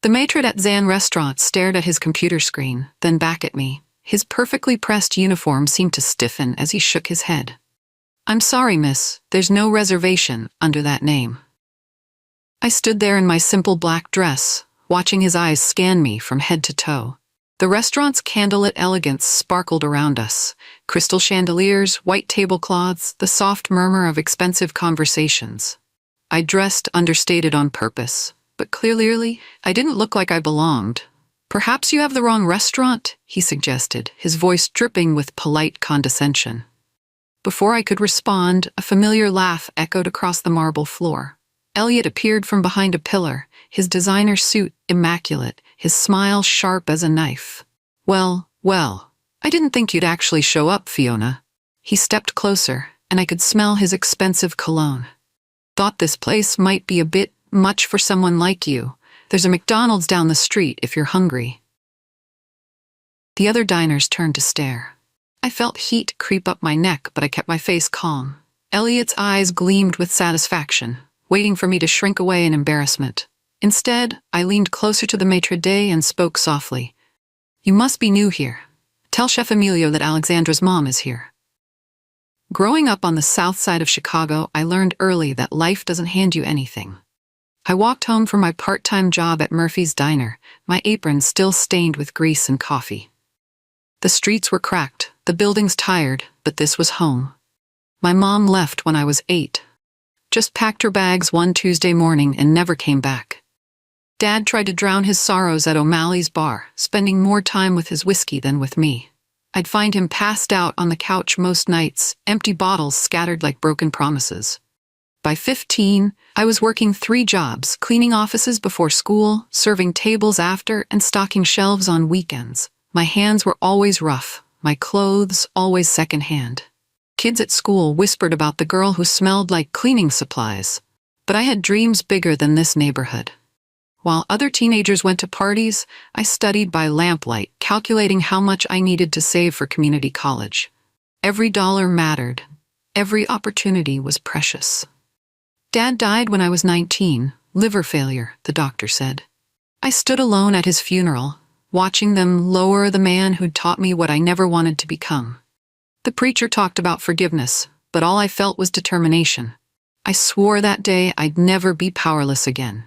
The maitre d' restaurant stared at his computer screen, then back at me. His perfectly pressed uniform seemed to stiffen as he shook his head. "I'm sorry, miss, there's no reservation under that name." I stood there in my simple black dress, watching his eyes scan me from head to toe. The restaurant's candlelit elegance sparkled around us. Crystal chandeliers, white tablecloths, the soft murmur of expensive conversations. I dressed understated on purpose, but clearly I didn't look like I belonged. "Perhaps you have the wrong restaurant," he suggested, his voice dripping with polite condescension. Before I could respond, a familiar laugh echoed across the marble floor. Elliot appeared from behind a pillar, his designer suit immaculate, his smile sharp as a knife. Well, I didn't think you'd actually show up, Fiona." He stepped closer, and I could smell his expensive cologne. "Thought this place might be a bit much for someone like you. There's a McDonald's down the street if you're hungry." The other diners turned to stare. I felt heat creep up my neck, but I kept my face calm. Elliot's eyes gleamed with satisfaction, waiting for me to shrink away in embarrassment. Instead, I leaned closer to the maitre d' and spoke softly. "You must be new here. Tell Chef Emilio that Alexandra's mom is here." Growing up on the south side of Chicago, I learned early that life doesn't hand you anything. I walked home from my part-time job at Murphy's Diner, my apron still stained with grease and coffee. The streets were cracked, the buildings tired, but this was home. My mom left when I was 8. Just packed her bags one Tuesday morning and never came back. Dad tried to drown his sorrows at O'Malley's bar, spending more time with his whiskey than with me. I'd find him passed out on the couch most nights, empty bottles scattered like broken promises. By 15, I was working 3 jobs, cleaning offices before school, serving tables after, and stocking shelves on weekends. My hands were always rough, my clothes always secondhand. Kids at school whispered about the girl who smelled like cleaning supplies. But I had dreams bigger than this neighborhood. While other teenagers went to parties, I studied by lamplight, calculating how much I needed to save for community college. Every dollar mattered. Every opportunity was precious. Dad died when I was 19, liver failure, the doctor said. I stood alone at his funeral, watching them lower the man who'd taught me what I never wanted to become. The preacher talked about forgiveness, but all I felt was determination. I swore that day I'd never be powerless again.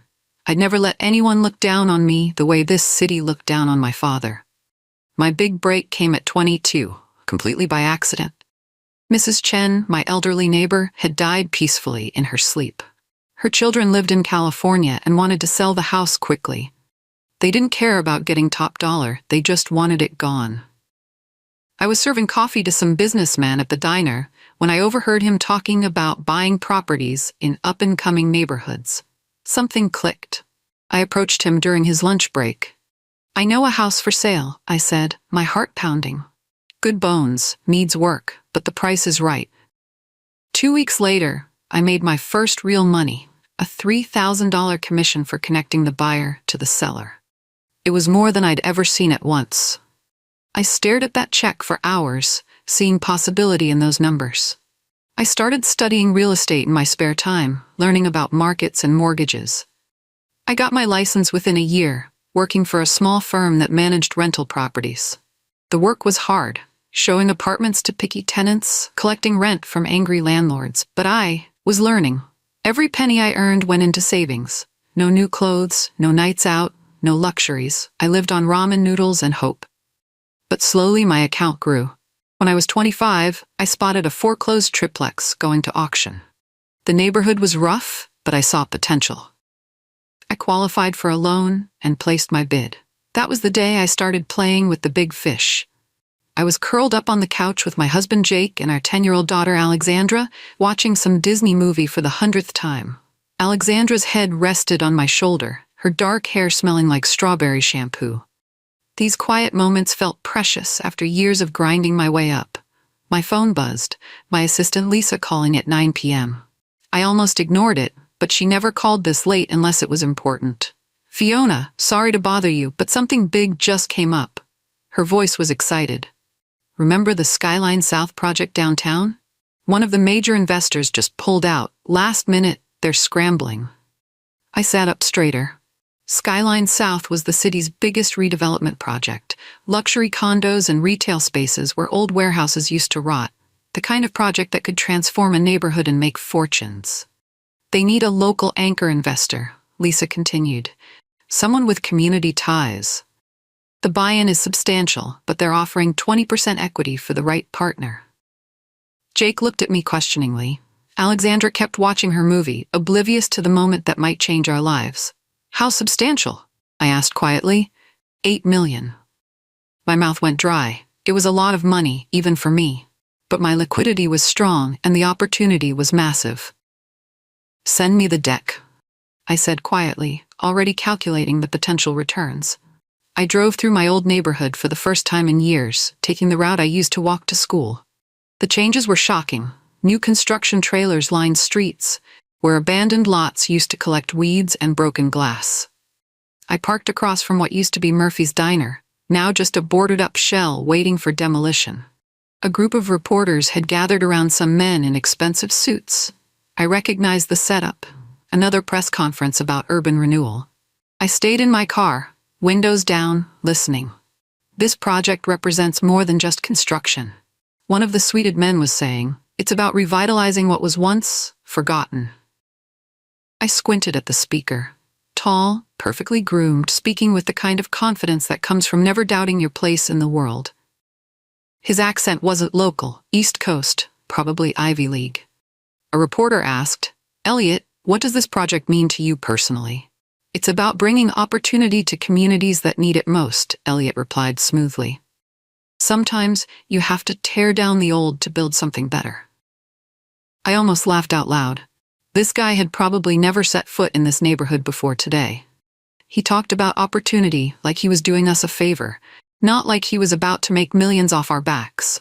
I'd never let anyone look down on me the way this city looked down on my father. My big break came at 22, completely by accident. Mrs. Chen, my elderly neighbor, had died peacefully in her sleep. Her children lived in California and wanted to sell the house quickly. They didn't care about getting top dollar, they just wanted it gone. I was serving coffee to some businessman at the diner when I overheard him talking about buying properties in up-and-coming neighborhoods. Something clicked. I approached him during his lunch break. "I know a house for sale," I said, my heart pounding. "Good bones, needs work, but the price is right." 2 weeks later, I made my first real money, a $3,000 commission for connecting the buyer to the seller. It was more than I'd ever seen at once. I stared at that check for hours, seeing possibility in those numbers. I started studying real estate in my spare time, learning about markets and mortgages. I got my license within a year, working for a small firm that managed rental properties. The work was hard, showing apartments to picky tenants, collecting rent from angry landlords, but I was learning. Every penny I earned went into savings. No new clothes, no nights out, no luxuries. I lived on ramen noodles and hope. But slowly my account grew. When I was 25, I spotted a foreclosed triplex going to auction. The neighborhood was rough, but I saw potential. I qualified for a loan and placed my bid. That was the day I started playing with the big fish. I was curled up on the couch with my husband Jake and our 10-year-old daughter Alexandra, watching some Disney movie for the 100th time. Alexandra's head rested on my shoulder, her dark hair smelling like strawberry shampoo. These quiet moments felt precious after years of grinding my way up. My phone buzzed, my assistant Lisa calling at 9 p.m. I almost ignored it, but she never called this late unless it was important. "Fiona, sorry to bother you, but something big just came up." Her voice was excited. "Remember the Skyline South project downtown? One of the major investors just pulled out. Last minute, they're scrambling." I sat up straighter. Skyline South was the city's biggest redevelopment project. Luxury condos and retail spaces where old warehouses used to rot. The kind of project that could transform a neighborhood and make fortunes. They need a local anchor investor, Lisa continued. Someone with community ties. The buy-in is substantial, but they're offering 20% equity for the right partner. Jake looked at me questioningly. Alexandra kept watching her movie, oblivious to the moment that might change our lives. How substantial? I asked quietly. 8 million. My mouth went dry. It was a lot of money, even for me. But my liquidity was strong and the opportunity was massive. Send me the deck, I said quietly, already calculating the potential returns. I drove through my old neighborhood for the first time in years, taking the route I used to walk to school. The changes were shocking. New construction trailers lined streets, where abandoned lots used to collect weeds and broken glass. I parked across from what used to be Murphy's Diner, now just a boarded-up shell waiting for demolition. A group of reporters had gathered around some men in expensive suits. I recognized the setup, another press conference about urban renewal. I stayed in my car, windows down, listening. This project represents more than just construction. One of the suited men was saying, it's about revitalizing what was once forgotten. I squinted at the speaker. Tall, perfectly groomed, speaking with the kind of confidence that comes from never doubting your place in the world. His accent wasn't local, East Coast, probably Ivy League. A reporter asked, Elliot, what does this project mean to you personally? It's about bringing opportunity to communities that need it most, Elliot replied smoothly. Sometimes you have to tear down the old to build something better. I almost laughed out loud. This guy had probably never set foot in this neighborhood before today. He talked about opportunity like he was doing us a favor, not like he was about to make millions off our backs.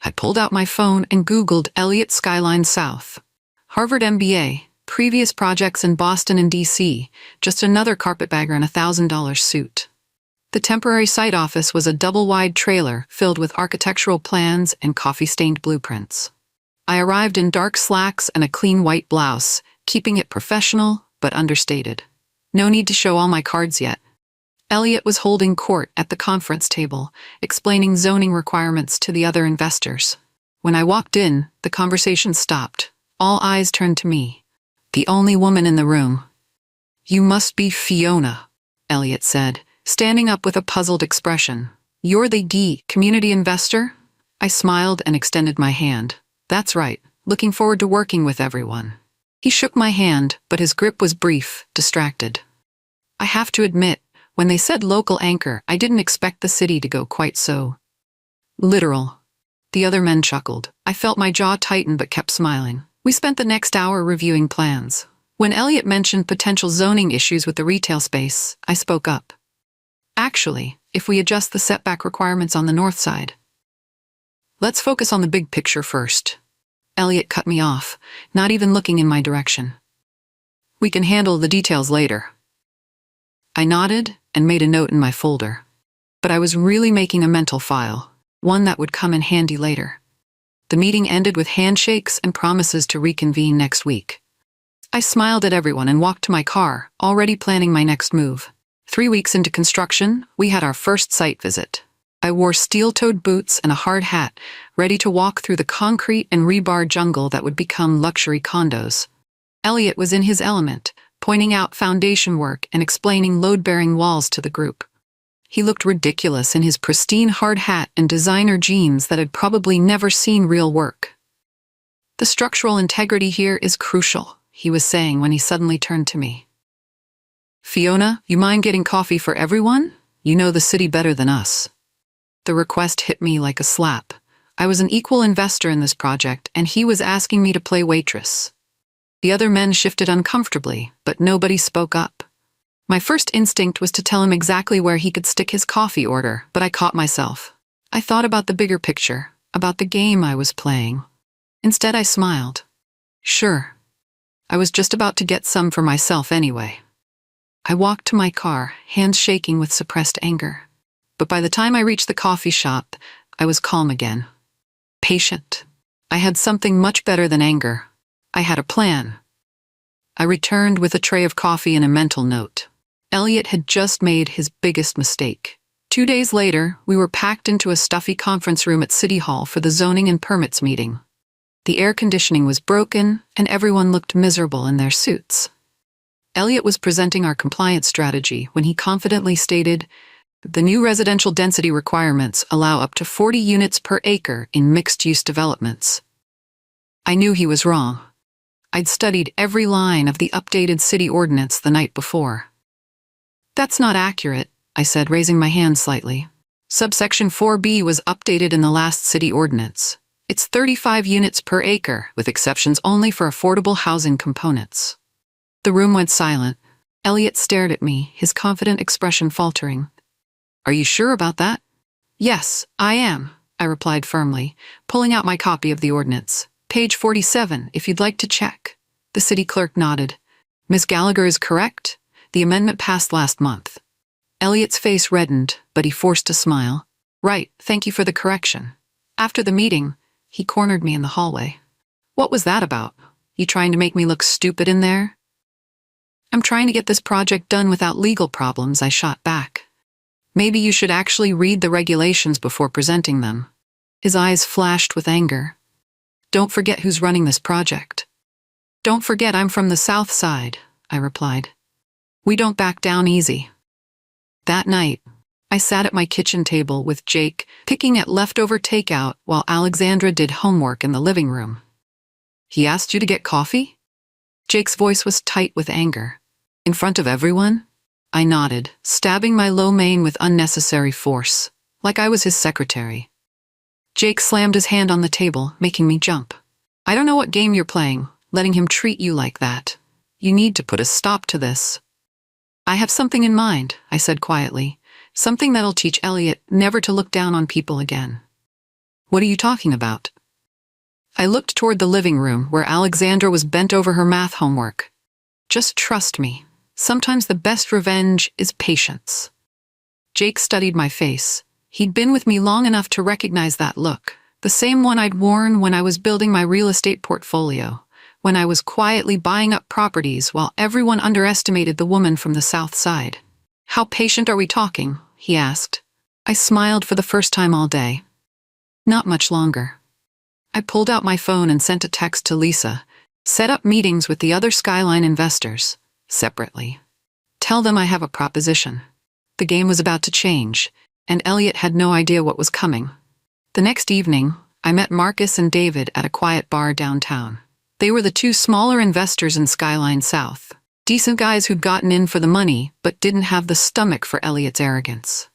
I pulled out my phone and Googled Elliot Skyline South. Harvard MBA, previous projects in Boston and DC, just another carpetbagger in a $1,000 suit. The temporary site office was a double-wide trailer filled with architectural plans and coffee-stained blueprints. I arrived in dark slacks and a clean white blouse, keeping it professional but understated. No need to show all my cards yet. Elliot was holding court at the conference table, explaining zoning requirements to the other investors. When I walked in, the conversation stopped. All eyes turned to me. The only woman in the room. You must be Fiona, Elliot said, standing up with a puzzled expression. You're the community investor? I smiled and extended my hand. That's right, looking forward to working with everyone. He shook my hand, but his grip was brief, distracted. I have to admit, when they said local anchor, I didn't expect the city to go quite so literal. The other men chuckled. I felt my jaw tighten but kept smiling. We spent the next hour reviewing plans. When Elliot mentioned potential zoning issues with the retail space, I spoke up. Actually, if we adjust the setback requirements on the north side. Let's focus on the big picture first. Elliot cut me off, not even looking in my direction. We can handle the details later. I nodded and made a note in my folder. But I was really making a mental file, one that would come in handy later. The meeting ended with handshakes and promises to reconvene next week. I smiled at everyone and walked to my car, already planning my next move. 3 weeks into construction, we had our first site visit. I wore steel-toed boots and a hard hat, ready to walk through the concrete and rebar jungle that would become luxury condos. Elliot was in his element, pointing out foundation work and explaining load-bearing walls to the group. He looked ridiculous in his pristine hard hat and designer jeans that had probably never seen real work. The structural integrity here is crucial, he was saying when he suddenly turned to me. Fiona, you mind getting coffee for everyone? You know the city better than us. The request hit me like a slap. I was an equal investor in this project, and he was asking me to play waitress. The other men shifted uncomfortably, but nobody spoke up. My first instinct was to tell him exactly where he could stick his coffee order, but I caught myself. I thought about the bigger picture, about the game I was playing. Instead, I smiled. Sure. I was just about to get some for myself anyway. I walked to my car, hands shaking with suppressed anger. But by the time I reached the coffee shop, I was calm again. Patient. I had something much better than anger. I had a plan. I returned with a tray of coffee and a mental note. Elliot had just made his biggest mistake. 2 days later, we were packed into a stuffy conference room at City Hall for the zoning and permits meeting. The air conditioning was broken, and everyone looked miserable in their suits. Elliot was presenting our compliance strategy when he confidently stated, "The new residential density requirements allow up to 40 units per acre in mixed-use developments." I knew he was wrong. I'd studied every line of the updated city ordinance the night before. "That's not accurate," I said, raising my hand slightly. "Subsection 4B was updated in the last city ordinance. It's 35 units per acre, with exceptions only for affordable housing components." The room went silent. Elliot stared at me, his confident expression faltering. "Are you sure about that?" "Yes, I am," I replied firmly, pulling out my copy of the ordinance. "Page 47, if you'd like to check." The city clerk nodded. "Miss Gallagher is correct. The amendment passed last month." Elliot's face reddened, but he forced a smile. "Right, thank you for the correction." After the meeting, he cornered me in the hallway. "What was that about? You trying to make me look stupid in there?" "I'm trying to get this project done without legal problems," I shot back. "Maybe you should actually read the regulations before presenting them." His eyes flashed with anger. "Don't forget who's running this project." "Don't forget I'm from the South Side," I replied. "We don't back down easy." That night, I sat at my kitchen table with Jake, picking at leftover takeout while Alexandra did homework in the living room. "He asked you to get coffee?" Jake's voice was tight with anger. "In front of everyone?" I nodded, stabbing my low mane with unnecessary force, like I was his secretary. Jake slammed his hand on the table, making me jump. "I don't know what game you're playing, letting him treat you like that. You need to put a stop to this." "I have something in mind," I said quietly. "Something that'll teach Elliot never to look down on people again." "What are you talking about?" I looked toward the living room where Alexandra was bent over her math homework. "Just trust me. Sometimes the best revenge is patience." Jake studied my face. He'd been with me long enough to recognize that look, the same one I'd worn when I was building my real estate portfolio, when I was quietly buying up properties while everyone underestimated the woman from the South Side. "How patient are we talking?" he asked. I smiled for the first time all day. "Not much longer." I pulled out my phone and sent a text to Lisa. "Set up meetings with the other Skyline investors, separately. Tell them I have a proposition." The game was about to change, and Elliot had no idea what was coming. The next evening, I met Marcus and David at a quiet bar downtown. They were the two smaller investors in Skyline South. Decent guys who'd gotten in for the money, but didn't have the stomach for Elliot's arrogance.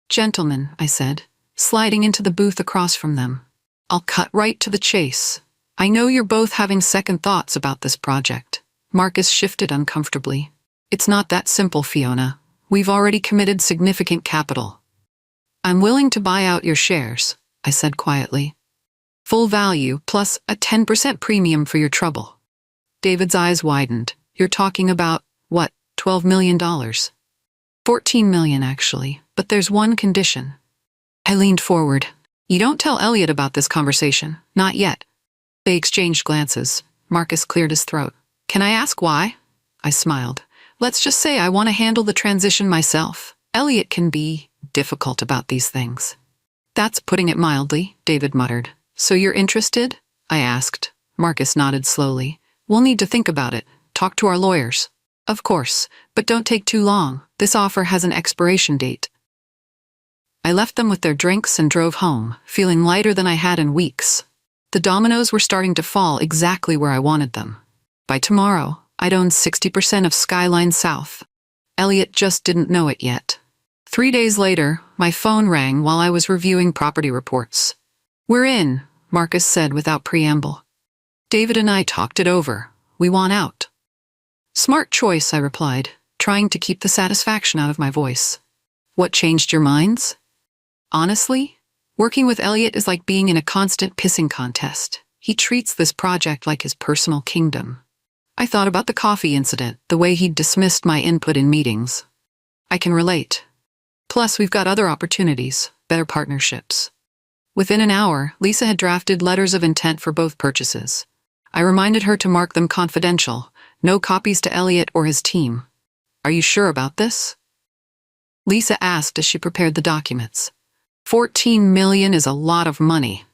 "Gentlemen," I said, sliding into the booth across from them, "I'll cut right to the chase. I know you're both having second thoughts about this project." Marcus shifted uncomfortably. "It's not that simple, Fiona. We've already committed significant capital." "I'm willing to buy out your shares," I said quietly. "Full value plus a 10% premium for your trouble." David's eyes widened. "You're talking about, what, $12 million? $14 million, actually, but there's one condition." I leaned forward. "You don't tell Elliot about this conversation, not yet." They exchanged glances. Marcus cleared his throat. "Can I ask why?" I smiled. "Let's just say I want to handle the transition myself. Elliot can be difficult about these things." "That's putting it mildly," David muttered. "So you're interested?" I asked. Marcus nodded slowly. "We'll need to think about it. Talk to our lawyers." "Of course, but don't take too long. This offer has an expiration date." I left them with their drinks and drove home, feeling lighter than I had in weeks. The dominoes were starting to fall exactly where I wanted them. By tomorrow, I'd own 60% of Skyline South. Elliot just didn't know it yet. 3 days later, my phone rang while I was reviewing property reports. "We're in," Marcus said without preamble. "David and I talked it over. We want out." "Smart choice," I replied, trying to keep the satisfaction out of my voice. "What changed your minds?" "Honestly, working with Elliot is like being in a constant pissing contest. He treats this project like his personal kingdom." I thought about the coffee incident, the way he'd dismissed my input in meetings. I can relate. Plus, we've got other opportunities, better partnerships. Within an hour, Lisa had drafted letters of intent for both purchases. I reminded her to mark them confidential, no copies to Elliot or his team. Are you sure about this? Lisa asked as she prepared the documents. 14 million is a lot of money.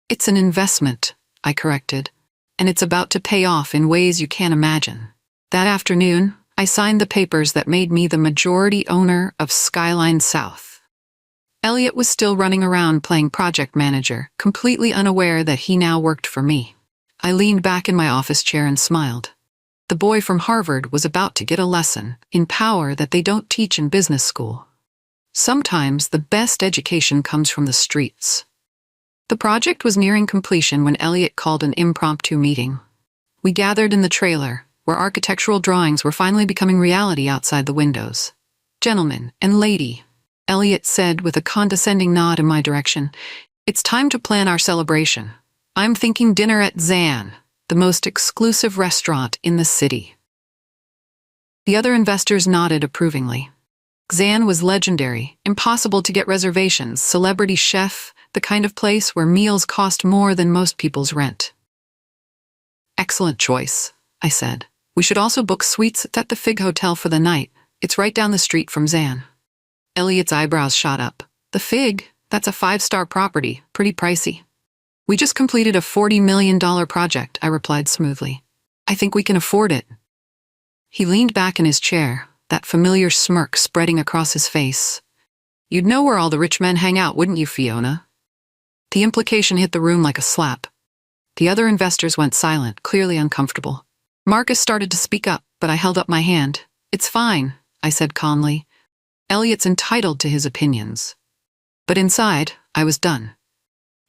It's an investment, I corrected, and it's about to pay off in ways you can't imagine. That afternoon, I signed the papers that made me the majority owner of Skyline South. Elliot was still running around playing project manager, completely unaware that he now worked for me. I leaned back in my office chair and smiled. The boy from Harvard was about to get a lesson in power that they don't teach in business school. Sometimes the best education comes from the streets. The project was nearing completion when Elliot called an impromptu meeting. We gathered in the trailer, where architectural drawings were finally becoming reality outside the windows. "Gentlemen and lady," Elliot said with a condescending nod in my direction, "it's time to plan our celebration. I'm thinking dinner at Zan, the most exclusive restaurant in the city." The other investors nodded approvingly. Zan was legendary, impossible to get reservations, celebrity chef, the kind of place where meals cost more than most people's rent. "Excellent choice," I said. "We should also book suites at the Fig Hotel for the night. It's right down the street from Zan." Elliot's eyebrows shot up. "The Fig? That's a 5-star property, pretty pricey." "We just completed a $40 million project," I replied smoothly. "I think we can afford it." He leaned back in his chair, that familiar smirk spreading across his face. "You'd know where all the rich men hang out, wouldn't you, Fiona?" The implication hit the room like a slap. The other investors went silent, clearly uncomfortable. Marcus started to speak up, but I held up my hand. "It's fine," I said calmly. "Elliot's entitled to his opinions." But inside, I was done.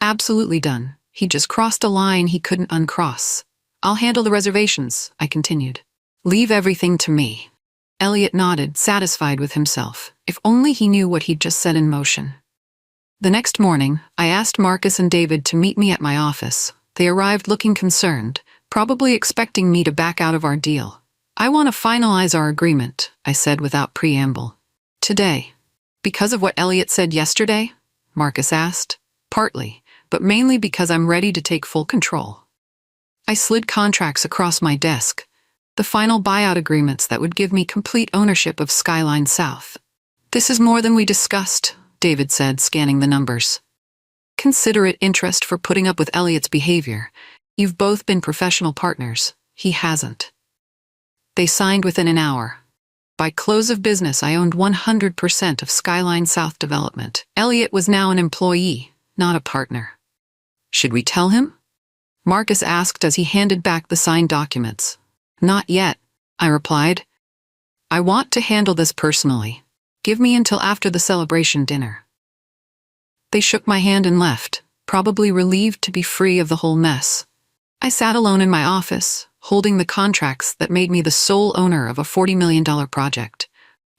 Absolutely done. He just crossed a line he couldn't uncross. "I'll handle the reservations," I continued. "Leave everything to me." Elliot nodded, satisfied with himself. If only he knew what he'd just set in motion. The next morning, I asked Marcus and David to meet me at my office. They arrived looking concerned, probably expecting me to back out of our deal. "I want to finalize our agreement," I said without preamble. "Today." "Because of what Elliot said yesterday?" Marcus asked. "Partly, but mainly because I'm ready to take full control." I slid contracts across my desk, the final buyout agreements that would give me complete ownership of Skyline South. "This is more than we discussed," David said, scanning the numbers. "Considerate interest for putting up with Elliot's behavior. You've both been professional partners. He hasn't." They signed within an hour. By close of business, I owned 100% of Skyline South Development. Elliot was now an employee, not a partner. "Should we tell him?" Marcus asked as he handed back the signed documents. "Not yet," I replied. "I want to handle this personally. Give me until after the celebration dinner." They shook my hand and left, probably relieved to be free of the whole mess. I sat alone in my office, holding the contracts that made me the sole owner of a $40 million project.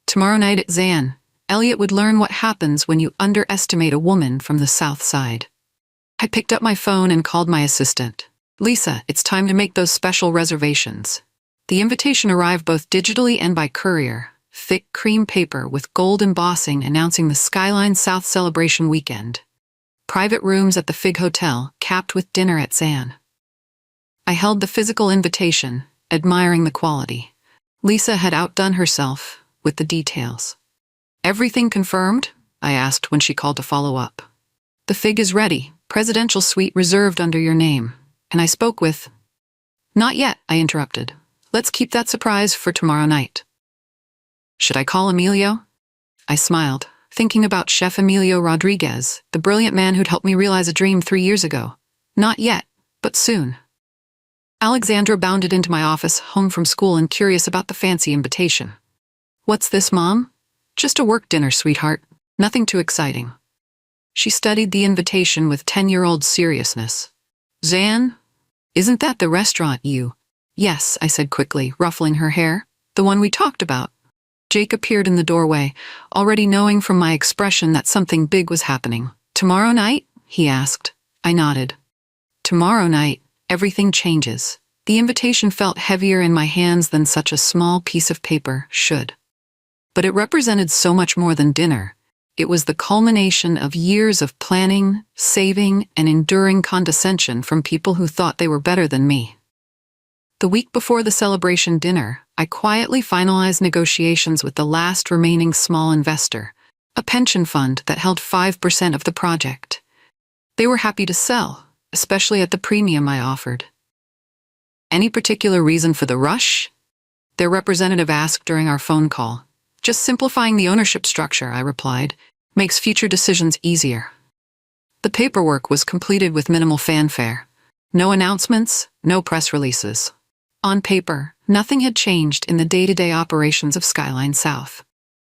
Tomorrow night at Zan, Elliot would learn what happens when you underestimate a woman from the South Side. I picked up my phone and called my assistant. "Lisa, it's time to make those special reservations." The invitation arrived both digitally and by courier. Thick cream paper with gold embossing announcing the Skyline South celebration weekend. Private rooms at the Fig Hotel, capped with dinner at Zan. I held the physical invitation, admiring the quality. Lisa had outdone herself with the details. "Everything confirmed?" I asked when she called to follow up. "The Fig is ready, presidential suite reserved under your name, and I spoke with—" "Not yet," I interrupted. "Let's keep that surprise for tomorrow night." "Should I call Emilio?" I smiled, thinking about Chef Emilio Rodriguez, the brilliant man who'd helped me realize a dream 3 years ago. Not yet, but soon. Alexandra bounded into my office, home from school and curious about the fancy invitation. "What's this, Mom?" "Just a work dinner, sweetheart. Nothing too exciting." She studied the invitation with 10-year-old seriousness. "Zan? Isn't that the restaurant you—" "Yes," I said quickly, ruffling her hair. "The one we talked about." Jake appeared in the doorway, already knowing from my expression that something big was happening. "Tomorrow night?" he asked. I nodded. "Tomorrow night, everything changes." The invitation felt heavier in my hands than such a small piece of paper should. But it represented so much more than dinner. It was the culmination of years of planning, saving, and enduring condescension from people who thought they were better than me. The week before the celebration dinner, I quietly finalized negotiations with the last remaining small investor, a pension fund that held 5% of the project. They were happy to sell, especially at the premium I offered. Any particular reason for the rush? Their representative asked during our phone call. Just simplifying the ownership structure, I replied, makes future decisions easier. The paperwork was completed with minimal fanfare. No announcements, no press releases. On paper, nothing had changed in the day-to-day operations of Skyline South.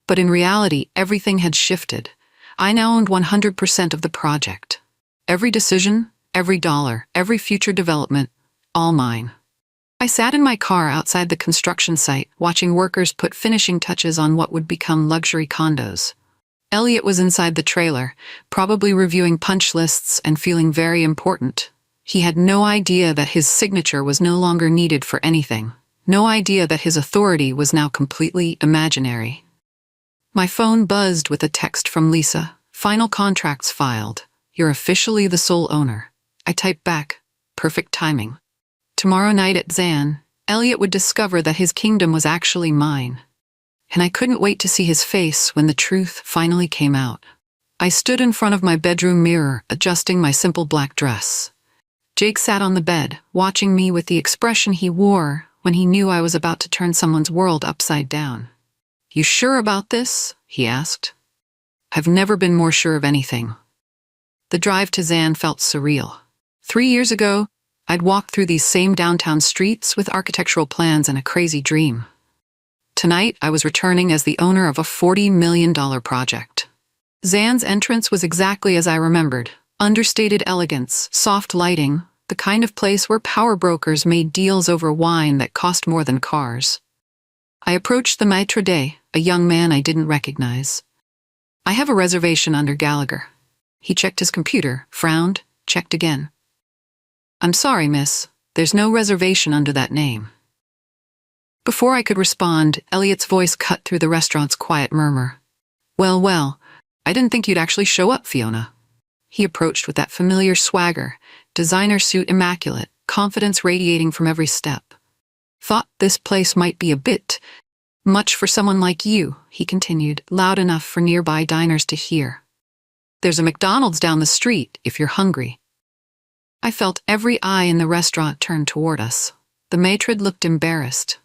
But in reality, everything had shifted. I now owned 100% of the project. Every decision, every dollar, every future development, all mine. I sat in my car outside the construction site, watching workers put finishing touches on what would become luxury condos. Elliot was inside the trailer, probably reviewing punch lists and feeling very important. He had no idea that his signature was no longer needed for anything. No idea that his authority was now completely imaginary. My phone buzzed with a text from Lisa. Final contracts filed. You're officially the sole owner. I typed back, perfect timing. Tomorrow night at Zan, Elliot would discover that his kingdom was actually mine. And I couldn't wait to see his face when the truth finally came out. I stood in front of my bedroom mirror, adjusting my simple black dress. Jake sat on the bed, watching me with the expression he wore when he knew I was about to turn someone's world upside down. You sure about this? He asked. I've never been more sure of anything. The drive to Zan felt surreal. 3 years ago, I'd walked through these same downtown streets with architectural plans and a crazy dream. Tonight, I was returning as the owner of a $40 million project. Zan's entrance was exactly as I remembered. Understated elegance, soft lighting, the kind of place where power brokers made deals over wine that cost more than cars. I approached the maître d', a young man I didn't recognize. I have a reservation under Gallagher. He checked his computer, frowned, checked again. I'm sorry, miss. There's no reservation under that name. Before I could respond, Elliot's voice cut through the restaurant's quiet murmur. Well, I didn't think you'd actually show up, Fiona. He approached with that familiar swagger, designer suit immaculate, confidence radiating from every step. Thought this place might be a bit much for someone like you, he continued, loud enough for nearby diners to hear. There's a McDonald's down the street if you're hungry. I felt every eye in the restaurant turn toward us. The maître looked embarrassed.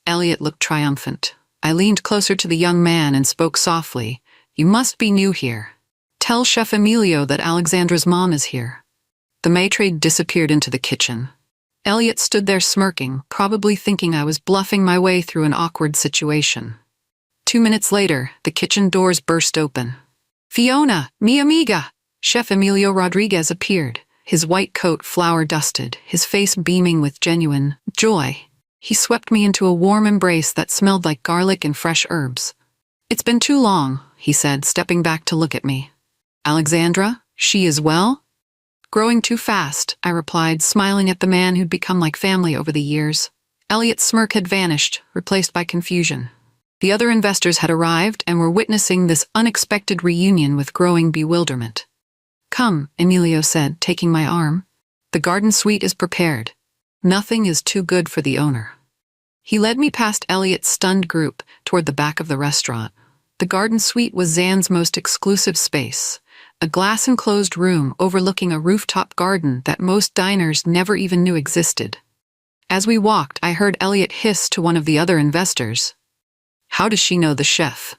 Elliot looked triumphant. I leaned closer to the young man and spoke softly. You must be new here. Tell Chef Emilio that Alexandra's mom is here. The maître disappeared into the kitchen. Elliot stood there smirking, probably thinking I was bluffing my way through an awkward situation. 2 minutes later, the kitchen doors burst open. Fiona, mi amiga! Chef Emilio Rodriguez appeared, his white coat flour-dusted, his face beaming with genuine joy. He swept me into a warm embrace that smelled like garlic and fresh herbs. It's been too long, he said, stepping back to look at me. Alexandra, she is well? Growing too fast, I replied, smiling at the man who'd become like family over the years. Elliot's smirk had vanished, replaced by confusion. The other investors had arrived and were witnessing this unexpected reunion with growing bewilderment. Come, Emilio said, taking my arm. The garden suite is prepared. Nothing is too good for the owner. He led me past Elliot's stunned group toward the back of the restaurant. The garden suite was Zan's most exclusive space, a glass-enclosed room overlooking a rooftop garden that most diners never even knew existed. As we walked, I heard Elliot hiss to one of the other investors. How does she know the chef?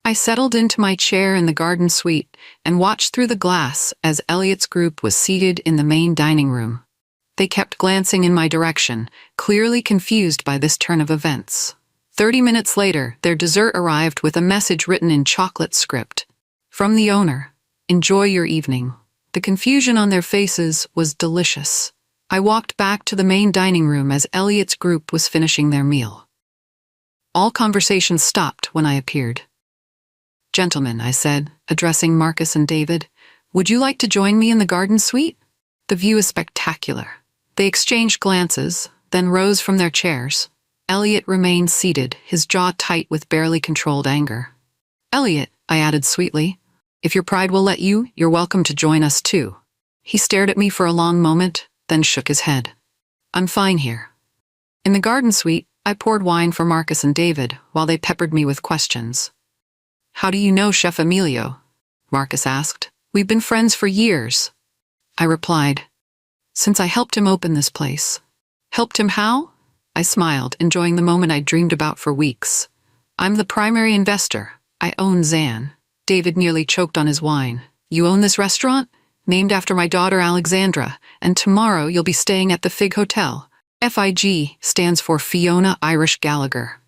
I settled into my chair in the garden suite and watched through the glass as Elliot's group was seated in the main dining room. They kept glancing in my direction, clearly confused by this turn of events. 30 minutes later, their dessert arrived with a message written in chocolate script. From the owner, enjoy your evening. The confusion on their faces was delicious. I walked back to the main dining room as Elliot's group was finishing their meal. All conversation stopped when I appeared. Gentlemen, I said, addressing Marcus and David, would you like to join me in the garden suite? The view is spectacular. They exchanged glances, then rose from their chairs. Elliot remained seated, his jaw tight with barely controlled anger. Elliot, I added sweetly, if your pride will let you, you're welcome to join us too. He stared at me for a long moment, then shook his head. I'm fine here. In the garden suite, I poured wine for Marcus and David while they peppered me with questions. "How do you know Chef Emilio?" Marcus asked. "We've been friends for years," I replied. "Since I helped him open this place." "Helped him how?" I smiled, enjoying the moment I'd dreamed about for weeks. "I'm the primary investor. I own Zan." David nearly choked on his wine. "You own this restaurant? Named after my daughter Alexandra, and tomorrow you'll be staying at the Fig Hotel. FIG stands for Fiona Irish Gallagher."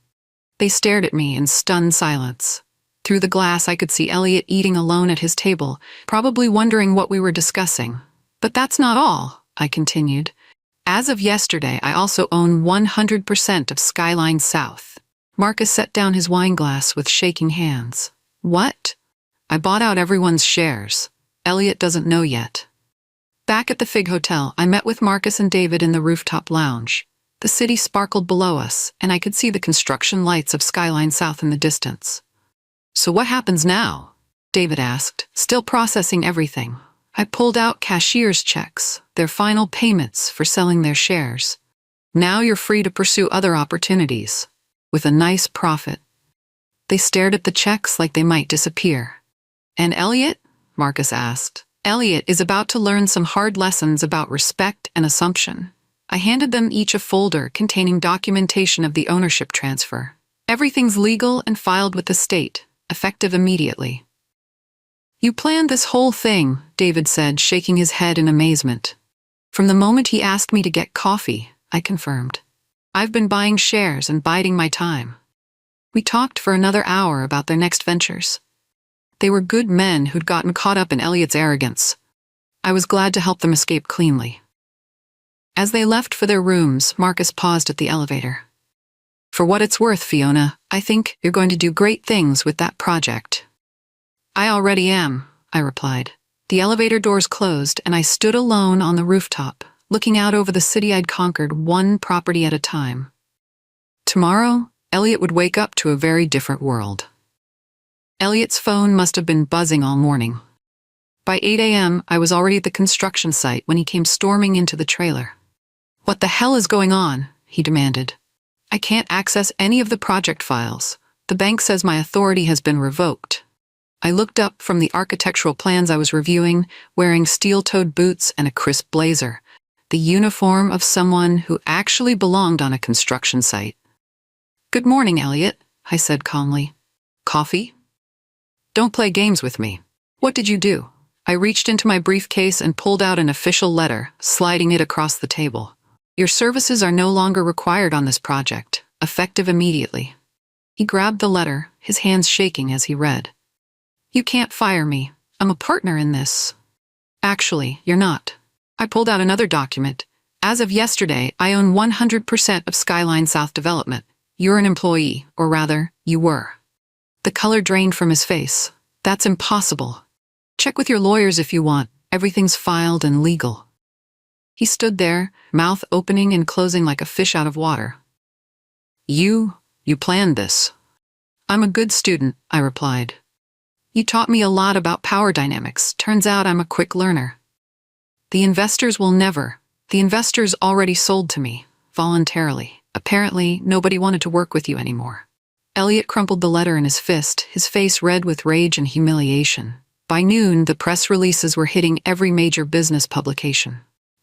They stared at me in stunned silence. Through the glass I could see Elliot eating alone at his table, probably wondering what we were discussing. "But that's not all," I continued. "As of yesterday, I also own 100% of Skyline South." Marcus set down his wine glass with shaking hands. "What?" "I bought out everyone's shares. Elliot doesn't know yet." Back at the Fig Hotel, I met with Marcus and David in the rooftop lounge. The city sparkled below us, and I could see the construction lights of Skyline South in the distance. "So what happens now?" David asked, still processing everything. I pulled out cashier's checks, their final payments for selling their shares. "Now you're free to pursue other opportunities, with a nice profit." They stared at the checks like they might disappear. "And Elliot?" Marcus asked. "Elliot is about to learn some hard lessons about respect and assumption." I handed them each a folder containing documentation of the ownership transfer. "Everything's legal and filed with the state, effective immediately." "You planned this whole thing," David said, shaking his head in amazement. "From the moment he asked me to get coffee," I confirmed. "I've been buying shares and biding my time." We talked for another hour about their next ventures. They were good men who'd gotten caught up in Elliot's arrogance. I was glad to help them escape cleanly. As they left for their rooms, Marcus paused at the elevator. "For what it's worth, Fiona, I think you're going to do great things with that project." "I already am," I replied. The elevator doors closed, and I stood alone on the rooftop, looking out over the city I'd conquered one property at a time. Tomorrow, Elliot would wake up to a very different world. Elliot's phone must have been buzzing all morning. By 8 a.m., I was already at the construction site when he came storming into the trailer. "What the hell is going on?" he demanded. "I can't access any of the project files. The bank says my authority has been revoked." I looked up from the architectural plans I was reviewing, wearing steel-toed boots and a crisp blazer, the uniform of someone who actually belonged on a construction site. "Good morning, Elliot," I said calmly. "Coffee?" "Don't play games with me." "What did you do?" I reached into my briefcase and pulled out an official letter, sliding it across the table. "Your services are no longer required on this project, effective immediately." He grabbed the letter, his hands shaking as he read. "You can't fire me. I'm a partner in this." "Actually, you're not." I pulled out another document. "As of yesterday, I own 100% of Skyline South Development. You're an employee, or rather, you were." The color drained from his face. "That's impossible. Check with your lawyers if you want. Everything's filed and legal." He stood there, mouth opening and closing like a fish out of water. You planned this." "I'm a good student," I replied. "You taught me a lot about power dynamics. Turns out I'm a quick learner." The investors already sold to me, voluntarily. Apparently, nobody wanted to work with you anymore. Elliot crumpled the letter in his fist, his face red with rage and humiliation. By noon, the press releases were hitting every major business publication.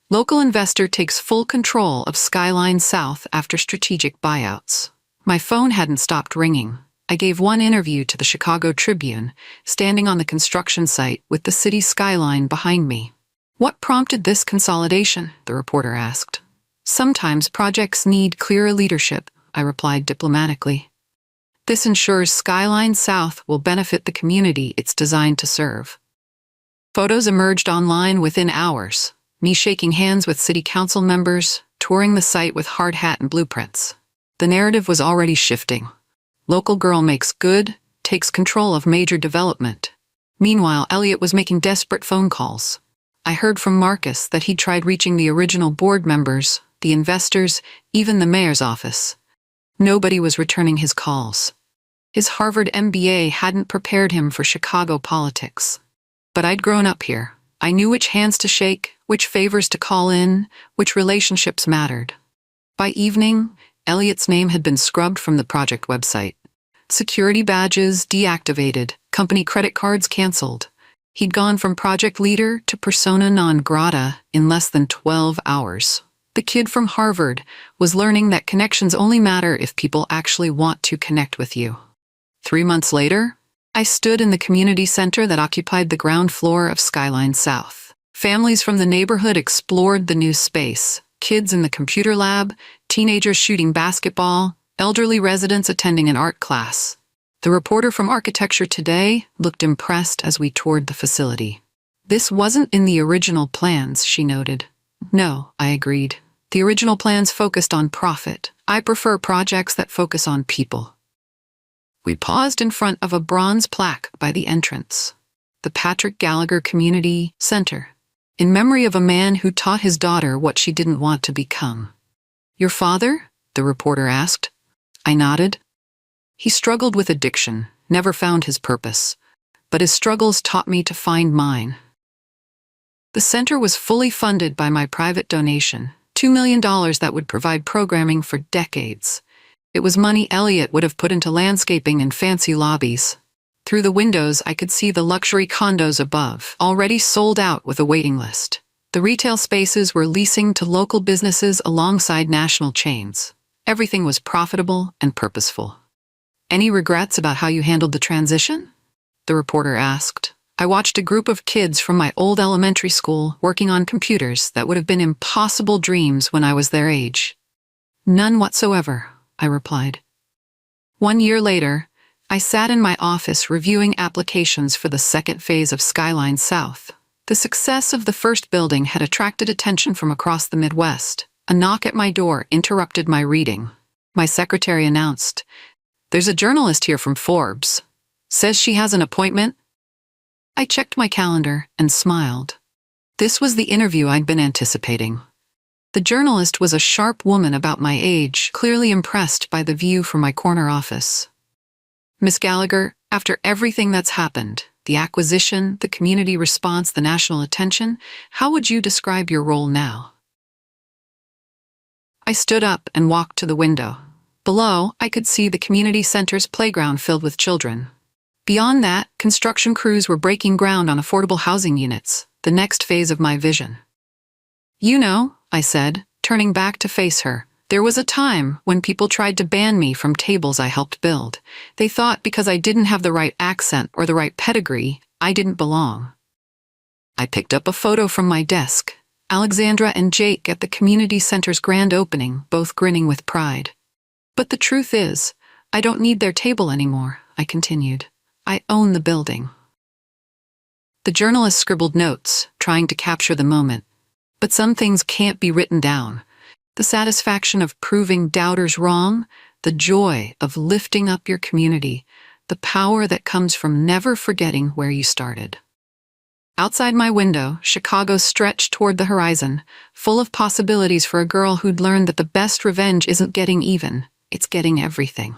Local investor takes full control of Skyline South after strategic buyouts. My phone hadn't stopped ringing. I gave one interview to the Chicago Tribune, standing on the construction site with the city skyline behind me. "What prompted this consolidation?" the reporter asked. "Sometimes projects need clearer leadership," I replied diplomatically. "This ensures Skyline South will benefit the community it's designed to serve." Photos emerged online within hours, me shaking hands with city council members, touring the site with hard hat and blueprints. The narrative was already shifting. Local girl makes good, takes control of major development. Meanwhile, Elliot was making desperate phone calls. I heard from Marcus that he'd tried reaching the original board members, the investors, even the mayor's office. Nobody was returning his calls. His Harvard MBA hadn't prepared him for Chicago politics. But I'd grown up here. I knew which hands to shake, which favors to call in, which relationships mattered. By evening, Elliot's name had been scrubbed from the project website. Security badges deactivated, company credit cards canceled. He'd gone from project leader to persona non grata in less than 12 hours. The kid from Harvard was learning that connections only matter if people actually want to connect with you. 3 months later, I stood in the community center that occupied the ground floor of Skyline South. Families from the neighborhood explored the new space. Kids in the computer lab, teenagers shooting basketball, elderly residents attending an art class. The reporter from Architecture Today looked impressed as we toured the facility. "This wasn't in the original plans," she noted. "No," I agreed. "The original plans focused on profit. I prefer projects that focus on people." We paused in front of a bronze plaque by the entrance. The Patrick Gallagher Community Center, in memory of a man who taught his daughter what she didn't want to become. "Your father?" the reporter asked. I nodded. "He struggled with addiction, never found his purpose, but his struggles taught me to find mine." The center was fully funded by my private donation, $2 million that would provide programming for decades. It was money Elliot would have put into landscaping and fancy lobbies. Through the windows, I could see the luxury condos above, already sold out with a waiting list. The retail spaces were leasing to local businesses alongside national chains. Everything was profitable and purposeful. "Any regrets about how you handled the transition?" the reporter asked. I watched a group of kids from my old elementary school working on computers that would have been impossible dreams when I was their age. "None whatsoever," I replied. 1 year later, I sat in my office reviewing applications for the second phase of Skyline South. The success of the first building had attracted attention from across the Midwest. A knock at my door interrupted my reading. My secretary announced, "There's a journalist here from Forbes. Says she has an appointment." I checked my calendar and smiled. This was the interview I'd been anticipating. The journalist was a sharp woman about my age, clearly impressed by the view from my corner office. "Miss Gallagher, after everything that's happened, the acquisition, the community response, the national attention, how would you describe your role now?" I stood up and walked to the window. Below, I could see the community center's playground filled with children. Beyond that, construction crews were breaking ground on affordable housing units, the next phase of my vision. "You know," I said, turning back to face her, "there was a time when people tried to ban me from tables I helped build. They thought because I didn't have the right accent or the right pedigree, I didn't belong." I picked up a photo from my desk. Alexandra and Jake at the community center's grand opening, both grinning with pride. "But the truth is, I don't need their table anymore," I continued. "I own the building." The journalist scribbled notes, trying to capture the moment. But some things can't be written down. The satisfaction of proving doubters wrong, the joy of lifting up your community, the power that comes from never forgetting where you started. Outside my window, Chicago stretched toward the horizon, full of possibilities for a girl who'd learned that the best revenge isn't getting even, it's getting everything.